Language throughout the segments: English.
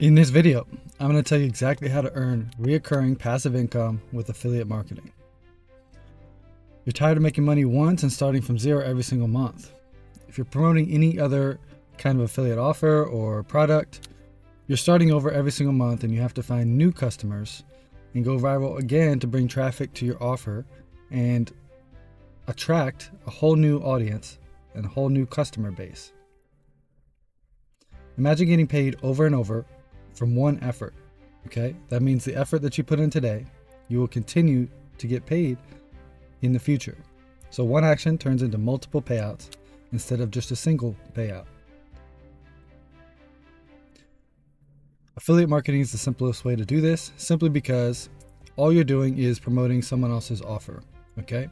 In this video, I'm going to tell you exactly how to earn reoccurring passive income with affiliate marketing. You're tired of making money once and starting from zero every single month. If you're promoting any other kind of affiliate offer or product, you're starting over every single month and you have to find new customers and go viral again to bring traffic to your offer and attract a whole new audience and a whole new customer base. Imagine getting paid over and over from one effort. Okay, that means the effort that you put in today, you will continue to get paid in the future. So one action turns into multiple payouts instead of just a single payout. Affiliate marketing is the simplest way to do this, simply because all you're doing is promoting someone else's offer. Okay,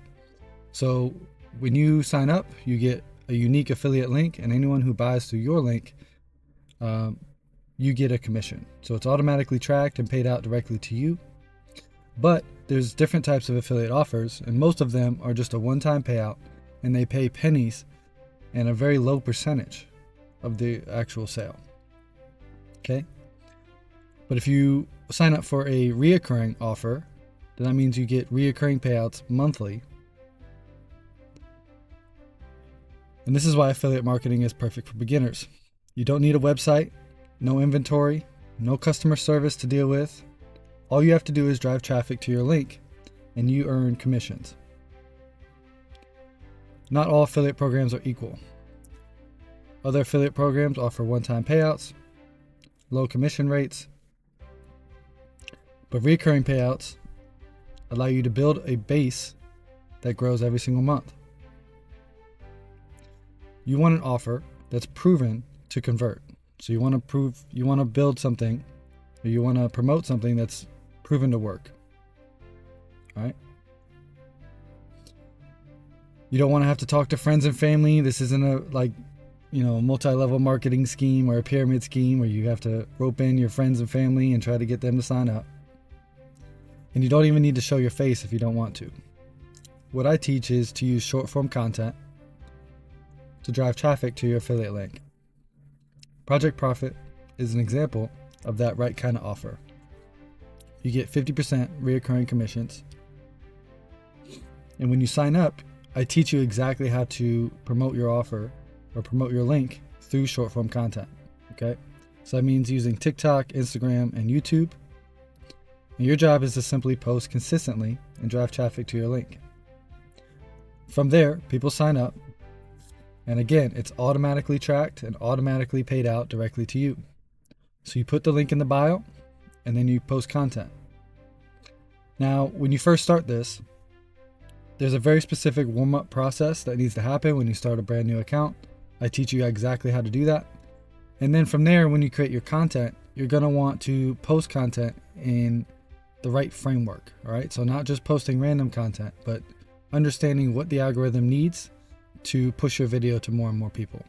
so when you sign up, you get a unique affiliate link, and anyone who buys through your link, you get a commission. So it's automatically tracked and paid out directly to you. But there's different types of affiliate offers, and most of them are just a one-time payout, and they pay pennies and a very low percentage of the actual sale. Okay? But if you sign up for a reoccurring offer, then that means you get reoccurring payouts monthly. And this is why affiliate marketing is perfect for beginners. You don't need a website, no inventory, no customer service to deal with. All you have to do is drive traffic to your link and you earn commissions. Not all affiliate programs are equal. Other affiliate programs offer one-time payouts, low commission rates, but recurring payouts allow you to build a base that grows every single month. You want an offer that's proven to convert. So you want to build something, or you want to promote something that's proven to work. All right? You don't want to have to talk to friends and family. This isn't a multi-level marketing scheme or a pyramid scheme where you have to rope in your friends and family and try to get them to sign up. And you don't even need to show your face if you don't want to. What I teach is to use short-form content to drive traffic to your affiliate link. Project Profit is an example of that right kind of offer. You get 50% recurring commissions. And when you sign up, I teach you exactly how to promote your offer or promote your link through short form content. Okay? So that means using TikTok, Instagram, and YouTube. And your job is to simply post consistently and drive traffic to your link. From there, people sign up. And again, it's automatically tracked and automatically paid out directly to you. So you put the link in the bio and then you post content. Now, when you first start this, there's a very specific warm-up process that needs to happen when you start a brand new account. I teach you exactly how to do that. And then from there, when you create your content, you're going to want to post content in the right framework. All right. So not just posting random content, but understanding what the algorithm needs to push your video to more and more people.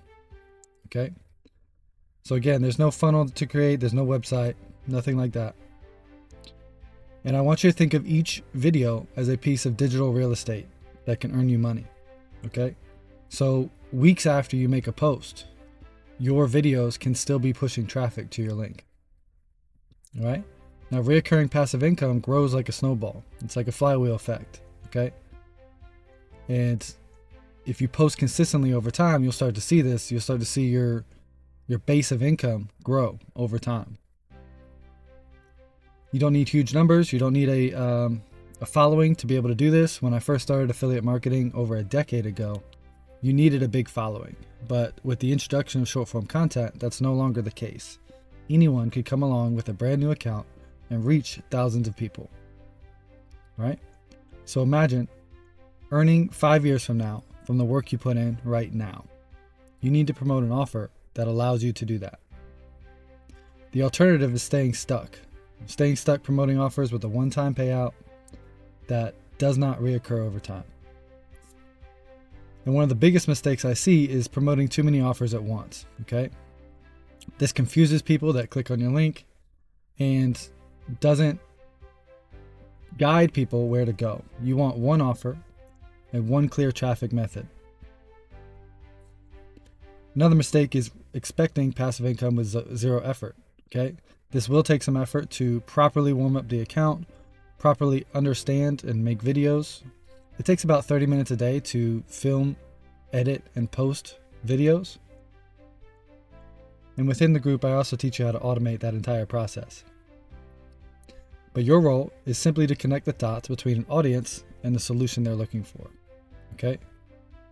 Okay? So again, there's no funnel to create, there's no website, nothing like that. And I want you to think of each video as a piece of digital real estate that can earn you money. Okay? So weeks after you make a post, your videos can still be pushing traffic to your link. All right? Now, recurring passive income grows like a snowball. It's like a flywheel effect. Okay? And if you post consistently over time, you'll start to see this. You'll start to see your base of income grow over time. You don't need huge numbers. You don't need a following to be able to do this. When I first started affiliate marketing over a decade ago, you needed a big following. But with the introduction of short form content, that's no longer the case. Anyone could come along with a brand new account and reach thousands of people. Right? So imagine earning 5 years from now from the work you put in right now. You need to promote an offer that allows you to do that. The alternative is staying stuck promoting offers with a one-time payout that does not reoccur over time. And one of the biggest mistakes I see is promoting too many offers at once. Okay? This confuses people that click on your link and doesn't guide people where to go. You want one offer and one clear traffic method. Another mistake is expecting passive income with zero effort. Okay. This will take some effort to properly warm up the account, properly understand and make videos. It takes about 30 minutes a day to film, edit, and post videos. And within the group, I also teach you how to automate that entire process. But your role is simply to connect the dots between an audience and the solution they're looking for. Okay?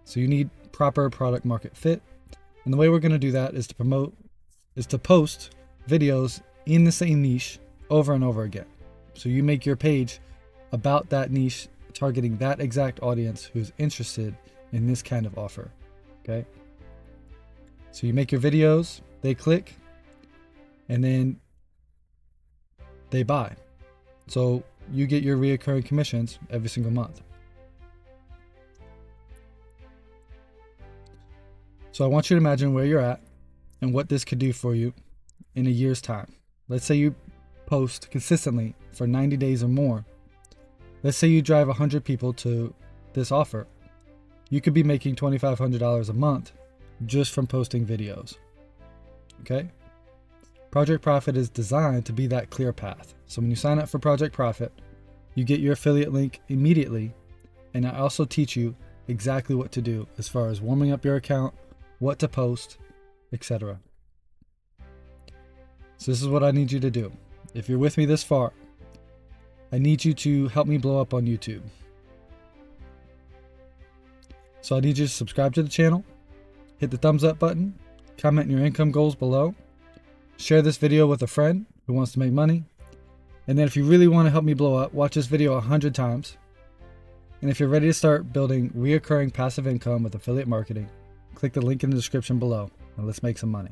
So you need proper product market fit. And the way we're going to do that is to post videos in the same niche over and over again. So you make your page about that niche, targeting that exact audience who's interested in this kind of offer. Okay? So you make your videos, they click, and then they buy. So you get your reoccurring commissions every single month. So I want you to imagine where you're at and what this could do for you in a year's time. Let's say you post consistently for 90 days or more. Let's say you drive 100 people to this offer. You could be making $2,500 a month just from posting videos. Okay? Project Profit is designed to be that clear path. So when you sign up for Project Profit, you get your affiliate link immediately, and I also teach you exactly what to do as far as warming up your account, what to post, etc. So this is what I need you to do. If you're with me this far, I need you to help me blow up on YouTube. So I need you to subscribe to the channel, hit the thumbs up button, comment your income goals below, share this video with a friend who wants to make money, and then if you really want to help me blow up, watch this video 100 times. And if you're ready to start building reoccurring passive income with affiliate marketing, click the link in the description below and let's make some money.